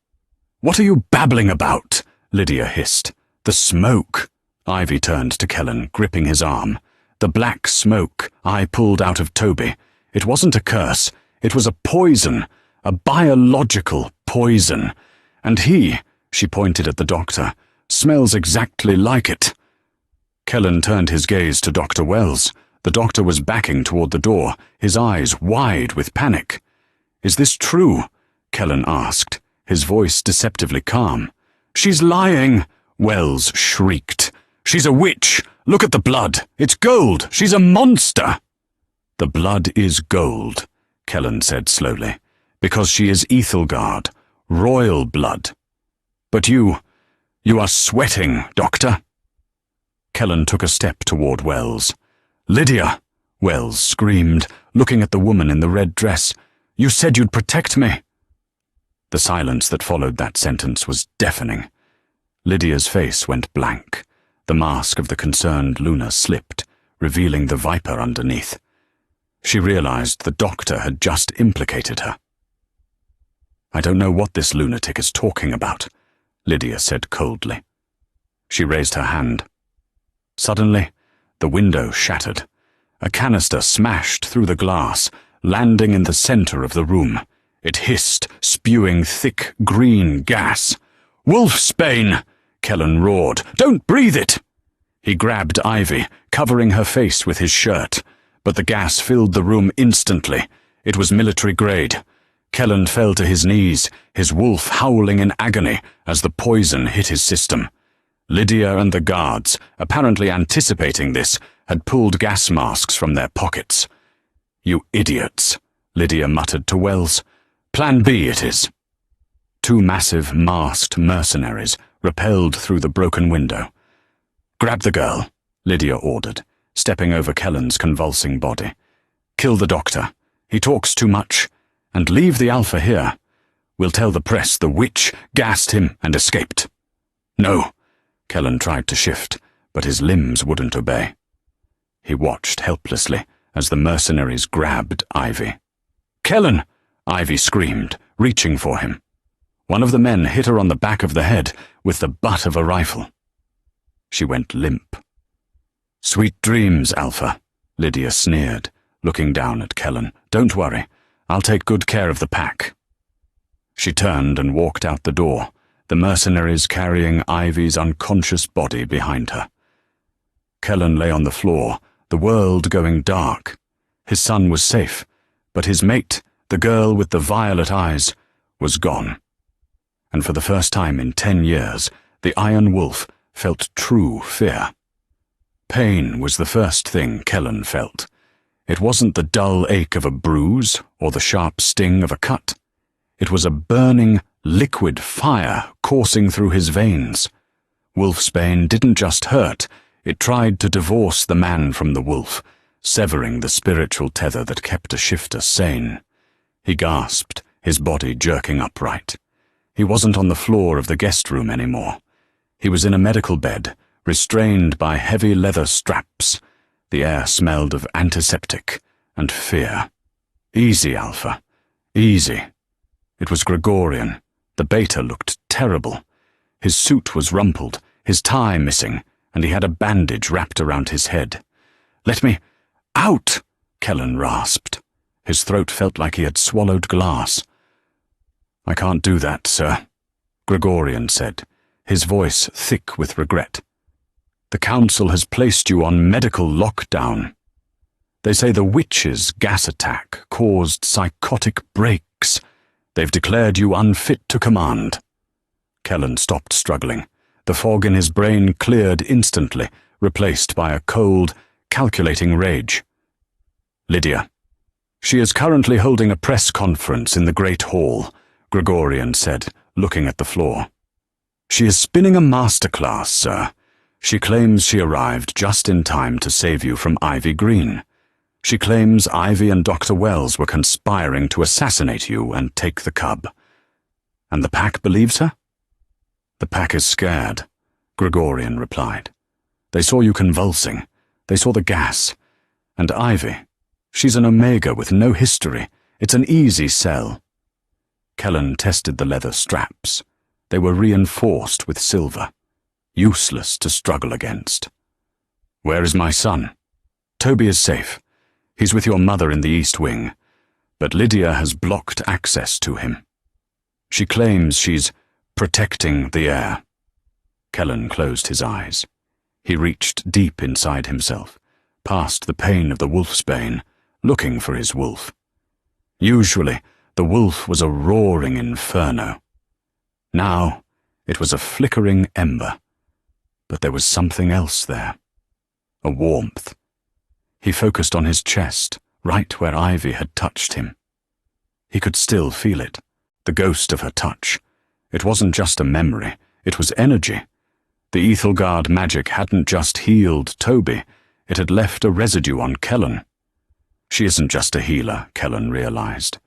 What are you babbling about? Lydia hissed. The smoke. Ivy turned to Kellen, gripping his arm. The black smoke I pulled out of Toby. It wasn't a curse. It was a poison. A biological poison. And he, she pointed at the doctor, smells exactly like it. Kellen turned his gaze to Dr. Wells. The doctor was backing toward the door, his eyes wide with panic. Is this true? Kellen asked, his voice deceptively calm. She's lying, Wells shrieked. She's a witch. Look at the blood. It's gold. She's a monster. The blood is gold, Kellen said slowly, because she is Ethelgard, royal blood. But you are sweating, Doctor. Kellen took a step toward Wells. Lydia, Wells screamed, looking at the woman in the red dress. You said you'd protect me. The silence that followed that sentence was deafening. Lydia's face went blank. The mask of the concerned Luna slipped, revealing the viper underneath. She realized the doctor had just implicated her. I don't know what this lunatic is talking about, Lydia said coldly. She raised her hand. Suddenly, the window shattered. A canister smashed through the glass, landing in the center of the room. It hissed, spewing thick green gas. Wolfsbane! Kellen roared. Don't breathe it! He grabbed Ivy, covering her face with his shirt. But the gas filled the room instantly. It was military grade. Kellan fell to his knees, his wolf howling in agony as the poison hit his system. Lydia and the guards, apparently anticipating this, had pulled gas masks from their pockets. "You idiots," Lydia muttered to Wells. "Plan B it is." Two massive, masked mercenaries rappelled through the broken window. "Grab the girl," Lydia ordered, stepping over Kellan's convulsing body. "Kill the doctor. He talks too much. And leave the Alpha here. We'll tell the press the witch gassed him and escaped." "No." Kellan tried to shift, but his limbs wouldn't obey. He watched helplessly as the mercenaries grabbed Ivy. "Kellan!" Ivy screamed, reaching for him. One of the men hit her on the back of the head with the butt of a rifle. She went limp. "Sweet dreams, Alpha," Lydia sneered, looking down at Kellan. "Don't worry. I'll take good care of the pack." She turned and walked out the door, the mercenaries carrying Ivy's unconscious body behind her. Kellan lay on the floor, the world going dark. His son was safe, but his mate, the girl with the violet eyes, was gone. And for the first time in 10 years, the Iron Wolf felt true fear. Pain was the first thing Kellan felt. It wasn't the dull ache of a bruise or the sharp sting of a cut. It was a burning, liquid fire coursing through his veins. Wolfsbane didn't just hurt, it tried to divorce the man from the wolf, severing the spiritual tether that kept a shifter sane. He gasped, his body jerking upright. He wasn't on the floor of the guest room anymore. He was in a medical bed, restrained by heavy leather straps. The air smelled of antiseptic and fear. "Easy, Alpha. Easy." It was Gregorian. The beta looked terrible. His suit was rumpled, his tie missing, and he had a bandage wrapped around his head. "Let me out!" Kellan rasped. His throat felt like he had swallowed glass. "I can't do that, sir," Gregorian said, his voice thick with regret. "The Council has placed you on medical lockdown. They say the witch's gas attack caused psychotic breaks. They've declared you unfit to command." Kellan stopped struggling. The fog in his brain cleared instantly, replaced by a cold, calculating rage. "Lydia. She is currently holding a press conference in the Great Hall," Gregorian said, looking at the floor. "She is spinning a masterclass, sir. She claims she arrived just in time to save you from Ivy Green. She claims Ivy and Dr. Wells were conspiring to assassinate you and take the cub. And the pack believes her?" "The pack is scared," Gregorian replied. "They saw you convulsing. They saw the gas. And Ivy, she's an Omega with no history. It's an easy sell." Kellan tested the leather straps. They were reinforced with silver. Useless to struggle against. "Where is my son?" "Toby is safe. He's with your mother in the East Wing. But Lydia has blocked access to him. She claims she's protecting the heir." Kellan closed his eyes. He reached deep inside himself, past the pain of the wolfsbane, looking for his wolf. Usually, the wolf was a roaring inferno. Now, it was a flickering ember. But there was something else there. A warmth. He focused on his chest, right where Ivy had touched him. He could still feel it, the ghost of her touch. It wasn't just a memory, it was energy. The Ethelgard magic hadn't just healed Toby, it had left a residue on Kellan. She isn't just a healer, Kellan realized.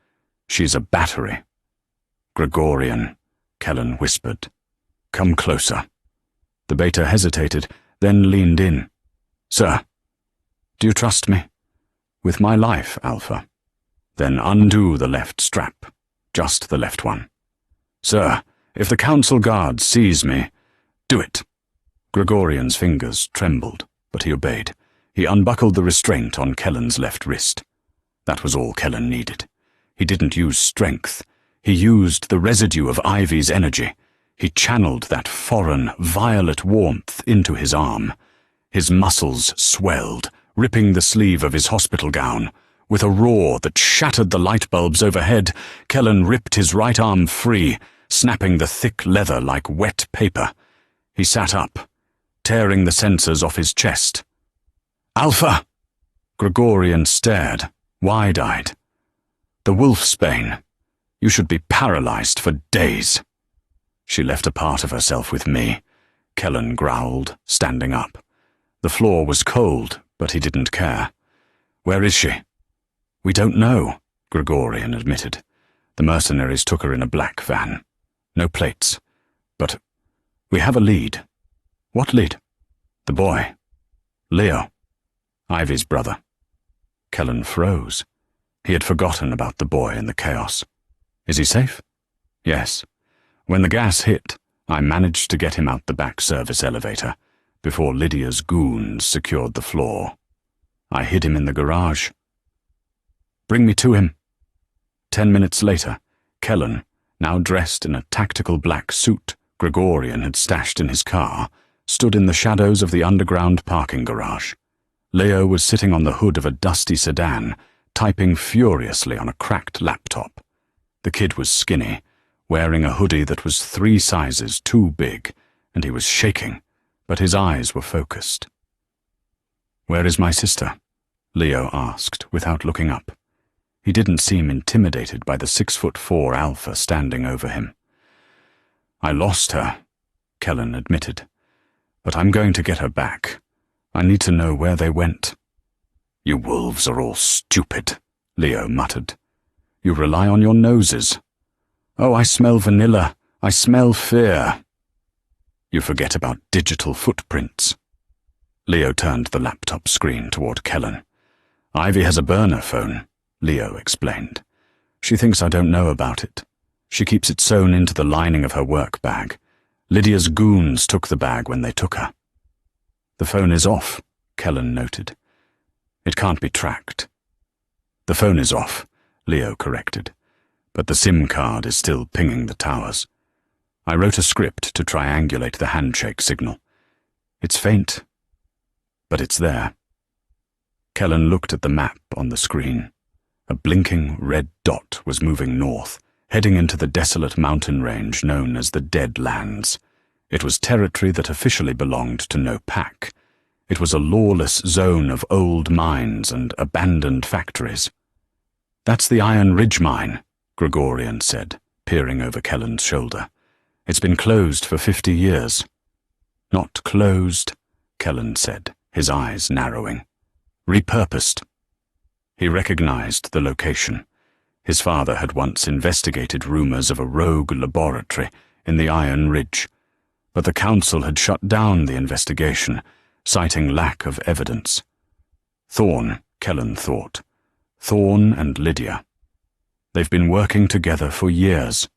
She's a battery. "Gregorian," Kellan whispered. "Come closer." The beta hesitated, then leaned in. "Sir, do you trust me?" "With my life, Alpha." "Then undo the left strap, just the left one." "Sir, if the Council Guard sees me, do it." Gregorian's fingers trembled, but he obeyed. He unbuckled the restraint on Kellan's left wrist. That was all Kellan needed. He didn't use strength. He used the residue of Ivy's energy. He channeled that foreign, violet warmth into his arm. His muscles swelled, ripping the sleeve of his hospital gown. With a roar that shattered the light bulbs overhead, Kellen ripped his right arm free, snapping the thick leather like wet paper. He sat up, tearing the sensors off his chest. "Alpha!" Gregorian stared, wide-eyed. "The wolfsbane. You should be paralyzed for days." "She left a part of herself with me," Kellen growled, standing up. The floor was cold, but he didn't care. "Where is she?" "We don't know," Gregorian admitted. "The mercenaries took her in a black van. No plates. But we have a lead." "What lead?" "The boy. Leo. Ivy's brother." Kellen froze. He had forgotten about the boy in the chaos. "Is he safe?" "Yes. When the gas hit, I managed to get him out the back service elevator before Lydia's goons secured the floor. I hid him in the garage." "Bring me to him." 10 minutes later, Kellen, now dressed in a tactical black suit Gregorian had stashed in his car, stood in the shadows of the underground parking garage. Leo was sitting on the hood of a dusty sedan, typing furiously on a cracked laptop. The kid was skinny, wearing a hoodie that was 3 sizes too big, and he was shaking, but his eyes were focused. "Where is my sister?" Leo asked, without looking up. He didn't seem intimidated by the 6'4" Alpha standing over him. "I lost her," Kellen admitted. "But I'm going to get her back. I need to know where they went." "You wolves are all stupid," Leo muttered. "You rely on your noses." "Oh, I smell vanilla. I smell fear." "You forget about digital footprints." Leo turned the laptop screen toward Kellen. "Ivy has a burner phone," Leo explained. "She thinks I don't know about it. She keeps it sewn into the lining of her work bag. Lydia's goons took the bag when they took her." "The phone is off," Kellen noted. "It can't be tracked." "The phone is off," Leo corrected. "But the SIM card is still pinging the towers. I wrote a script to triangulate the handshake signal. It's faint, but it's there." Kellen looked at the map on the screen. A blinking red dot was moving north, heading into the desolate mountain range known as the Dead Lands. It was territory that officially belonged to no pack. It was a lawless zone of old mines and abandoned factories. "That's the Iron Ridge mine," Gregorian said, peering over Kellen's shoulder. "It's been closed for 50 years. "Not closed," Kellen said, his eyes narrowing. "Repurposed." He recognized the location. His father had once investigated rumors of a rogue laboratory in the Iron Ridge, but the council had shut down the investigation, citing lack of evidence. Thorne, Kellen thought. Thorne and Lydia. They've been working together for years.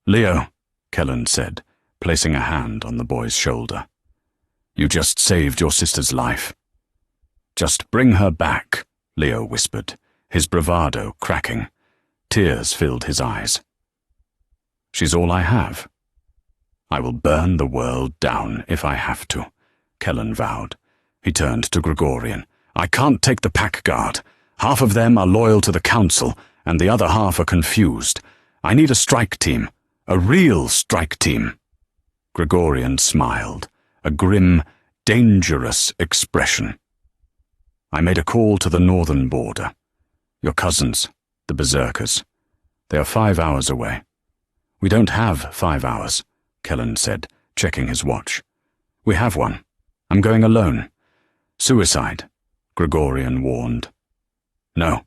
"Leo," Kellen said, placing a hand on the boy's shoulder. "You just saved your sister's life." "Just bring her back," Leo whispered, his bravado cracking. Tears filled his eyes. "She's all I have." "I will burn the world down if I have to," Kellen vowed. He turned to Gregorian. "I can't take the pack guard. Half of them are loyal to the council, and the other half are confused. I need a strike team. A real strike team." Gregorian smiled, a grim, dangerous expression. "I made a call to the northern border. Your cousins, the Berserkers. They are 5 hours away." "We don't have 5 hours," Kellen said, checking his watch. "We have one. I'm going alone." "Suicide," Gregorian warned. "No,"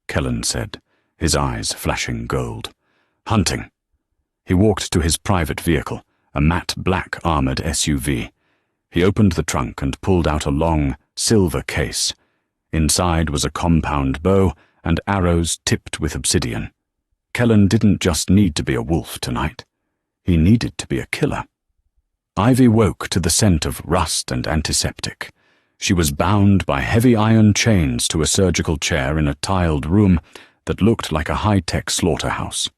Kellen said, his eyes flashing gold. "Hunting." He walked to his private vehicle, a matte black armored SUV. He opened the trunk and pulled out a long, silver case. Inside was a compound bow and arrows tipped with obsidian. Kellen didn't just need to be a wolf tonight. He needed to be a killer. Ivy woke to the scent of rust and antiseptic. She was bound by heavy iron chains to a surgical chair in a tiled room that looked like a high-tech slaughterhouse.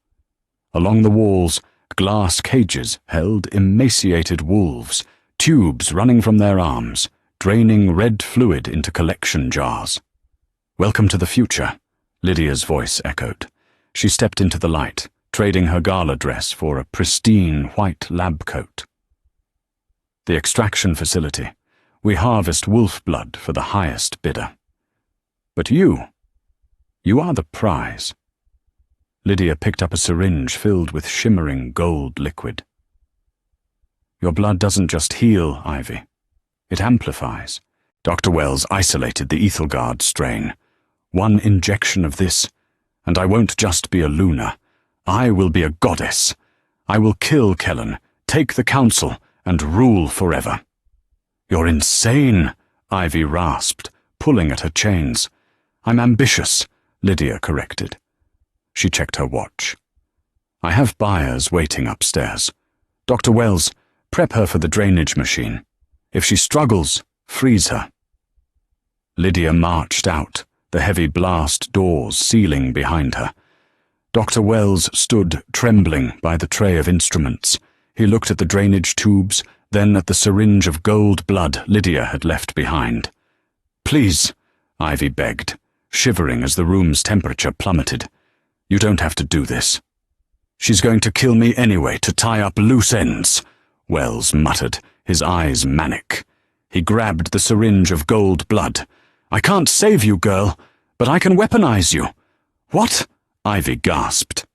Along the walls, glass cages held emaciated wolves, tubes running from their arms, draining red fluid into collection jars. "Welcome to the future," Lydia's voice echoed. She stepped into the light, trading her gala dress for a pristine white lab coat. The extraction facility. We harvest wolf blood for the highest bidder. But you are the prize. Lydia picked up a syringe filled with shimmering gold liquid. Your blood doesn't just heal, Ivy. It amplifies. Dr. Wells isolated the Ethelgard strain. One injection of this, and I won't just be a Luna. I will be a goddess. I will kill Kellen, take the council, and rule forever. You're insane, Ivy rasped, pulling at her chains. I'm ambitious, Lydia corrected. She checked her watch. I have buyers waiting upstairs. Dr. Wells, prep her for the drainage machine. If she struggles, freeze her. Lydia marched out, the heavy blast doors sealing behind her. Dr. Wells stood trembling by the tray of instruments. He looked at the drainage tubes, then at the syringe of gold blood Lydia had left behind. Please, Ivy begged, shivering as the room's temperature plummeted. You don't have to do this. She's going to kill me anyway to tie up loose ends, Wells muttered, his eyes manic. He grabbed the syringe of gold blood. I can't save you, girl, but I can weaponize you. What? Ivy gasped.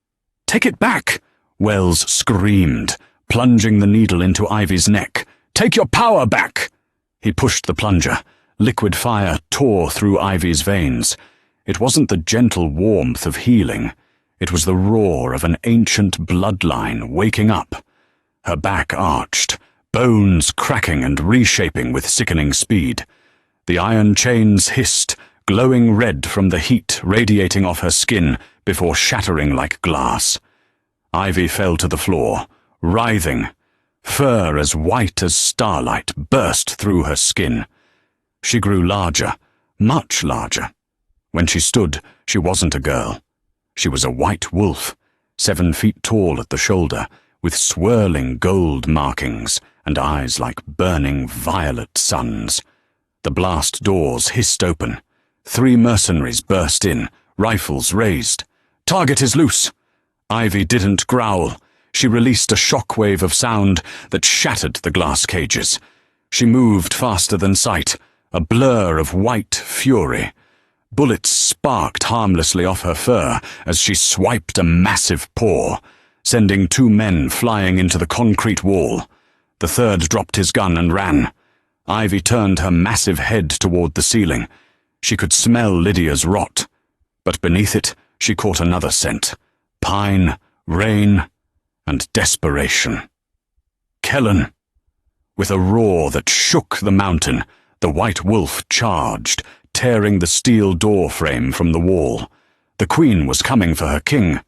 Take it back, Wells screamed, plunging the needle into Ivy's neck. Take your power back! He pushed the plunger. Liquid fire tore through Ivy's veins. It wasn't the gentle warmth of healing. It was the roar of an ancient bloodline waking up. Her back arched, bones cracking and reshaping with sickening speed. The iron chains hissed, glowing red from the heat radiating off her skin before shattering like glass. Ivy fell to the floor, writhing. Fur as white as starlight burst through her skin. She grew larger, much larger. When she stood, she wasn't a girl. She was a white wolf, 7 feet tall at the shoulder, with swirling gold markings and eyes like burning violet suns. The blast doors hissed open. 3 mercenaries burst in, rifles raised. Target is loose! Ivy didn't growl. She released a shockwave of sound that shattered the glass cages. She moved faster than sight, a blur of white fury. Bullets sparked harmlessly off her fur as she swiped a massive paw, sending 2 men flying into the concrete wall. The third dropped his gun and ran. Ivy turned her massive head toward the ceiling. She could smell Lydia's rot, but beneath it she caught another scent. Pine, rain, and desperation. Kellen! With a roar that shook the mountain, the white wolf charged, tearing the steel door frame from the wall. The queen was coming for her king.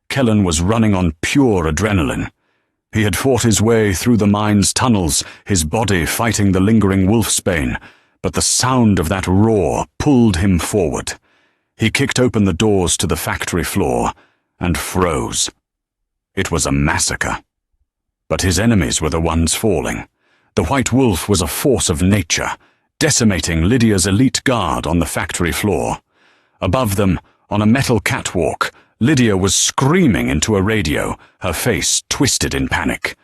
Kellen was running on pure adrenaline. He had fought his way through the mine's tunnels, his body fighting the lingering wolfsbane, but the sound of that roar pulled him forward. He kicked open the doors to the factory floor and froze. It was a massacre. But his enemies were the ones falling. The white wolf was a force of nature, decimating Lydia's elite guard on the factory floor. Above them, on a metal catwalk, Lydia was screaming into a radio, her face twisted in panic.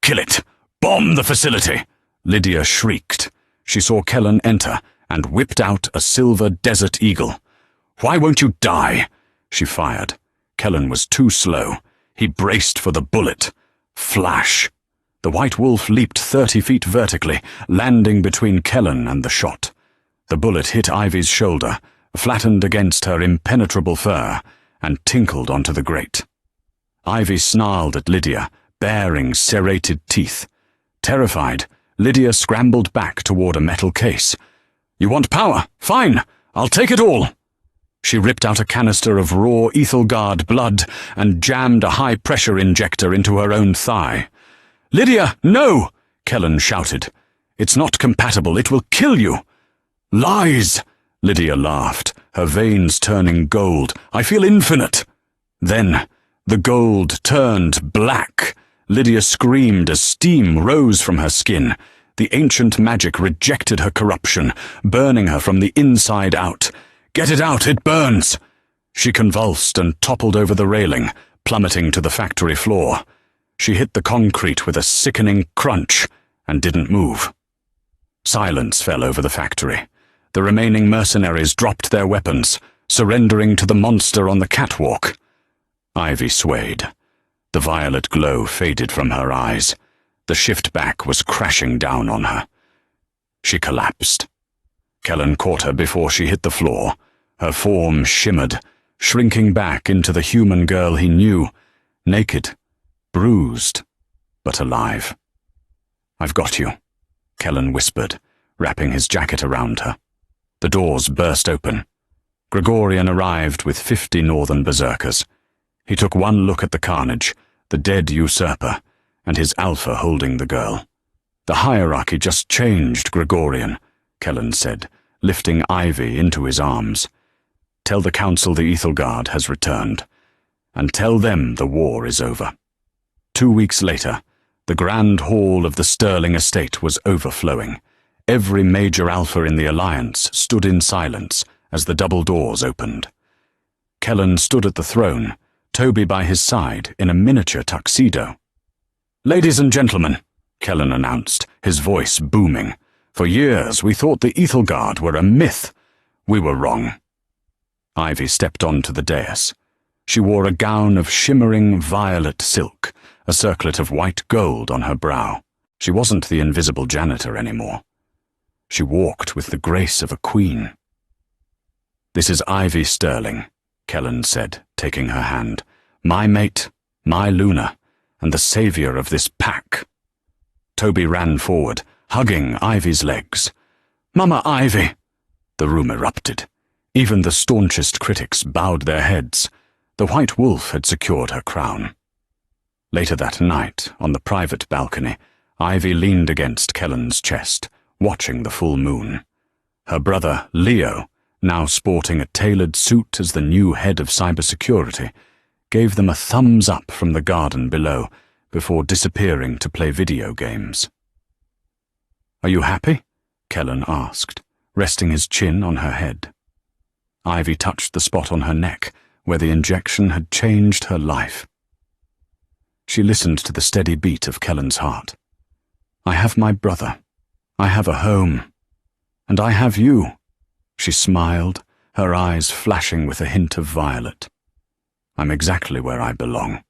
"Kill it! Bomb the facility!" Lydia shrieked. She saw Kellen enter and whipped out a silver Desert Eagle. "Why won't you die?" she fired. Kellen was too slow. He braced for the bullet. Flash! The white wolf leaped 30 feet vertically, landing between Kellen and the shot. The bullet hit Ivy's shoulder, flattened against her impenetrable fur, and tinkled onto the grate. Ivy snarled at Lydia, baring serrated teeth. Terrified, Lydia scrambled back toward a metal case. "You want power? Fine! I'll take it all!" She ripped out a canister of raw Ethelgard blood and jammed a high-pressure injector into her own thigh. "Lydia, no!" Kellen shouted. "It's not compatible. It will kill you." "Lies!" Lydia laughed, her veins turning gold. "I feel infinite." Then, the gold turned black. Lydia screamed as steam rose from her skin. The ancient magic rejected her corruption, burning her from the inside out. "Get it out, it burns!" She convulsed and toppled over the railing, plummeting to the factory floor. She hit the concrete with a sickening crunch and didn't move. Silence fell over the factory. The remaining mercenaries dropped their weapons, surrendering to the monster on the catwalk. Ivy swayed. The violet glow faded from her eyes. The shift back was crashing down on her. She collapsed. Kellen caught her before she hit the floor. Her form shimmered, shrinking back into the human girl he knew, naked, bruised, but alive. "I've got you," Kellen whispered, wrapping his jacket around her. The doors burst open. Gregorian arrived with 50 northern berserkers. He took one look at the carnage, the dead usurper, and his alpha holding the girl. "The hierarchy just changed, Gregorian," Kellen said, lifting Ivy into his arms. "Tell the council the Ethelgard has returned, and tell them the war is over." 2 weeks later, the grand hall of the Sterling estate was overflowing. Every major alpha in the Alliance stood in silence as the double doors opened. Kellen stood at the throne, Toby by his side in a miniature tuxedo. "Ladies and gentlemen," Kellen announced, his voice booming, "for years we thought the Ethelgard were a myth. We were wrong." Ivy stepped onto the dais. She wore a gown of shimmering violet silk, a circlet of white gold on her brow. She wasn't the invisible janitor anymore. She walked with the grace of a queen. "This is Ivy Sterling," Kellen said, taking her hand. "My mate, my Luna, and the savior of this pack." Toby ran forward, hugging Ivy's legs. "Mama Ivy!" The room erupted. Even the staunchest critics bowed their heads. The White Wolf had secured her crown. Later that night, on the private balcony, Ivy leaned against Kellen's chest, watching the full moon. Her brother, Leo, now sporting a tailored suit as the new head of cybersecurity, gave them a thumbs up from the garden below before disappearing to play video games. "Are you happy?" Kellen asked, resting his chin on her head. Ivy touched the spot on her neck where the injection had changed her life. She listened to the steady beat of Kellen's heart. "I have my brother. I have a home. And I have you." She smiled, her eyes flashing with a hint of violet. "I'm exactly where I belong."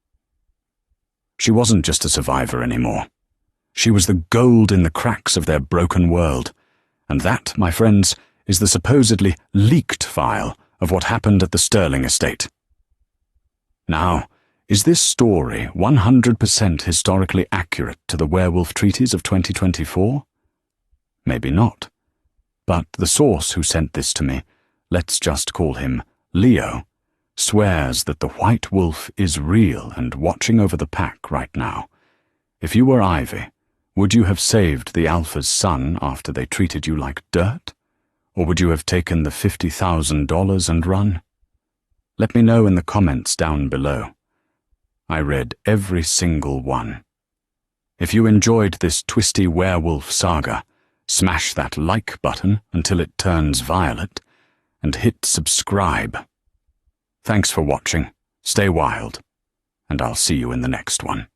She wasn't just a survivor anymore. She was the gold in the cracks of their broken world. And that, my friends, is the supposedly leaked file of what happened at the Sterling estate. Now, is this story 100% historically accurate to the werewolf treaties of 2024? Maybe not. But the source who sent this to me, let's just call him Leo, swears that the White Wolf is real and watching over the pack right now. If you were Ivy, would you have saved the Alpha's son after they treated you like dirt? Or would you have taken the $50,000 and run? Let me know in the comments down below. I read every single one. If you enjoyed this twisty werewolf saga, smash that like button until it turns violet, and hit subscribe. Thanks for watching, stay wild, and I'll see you in the next one.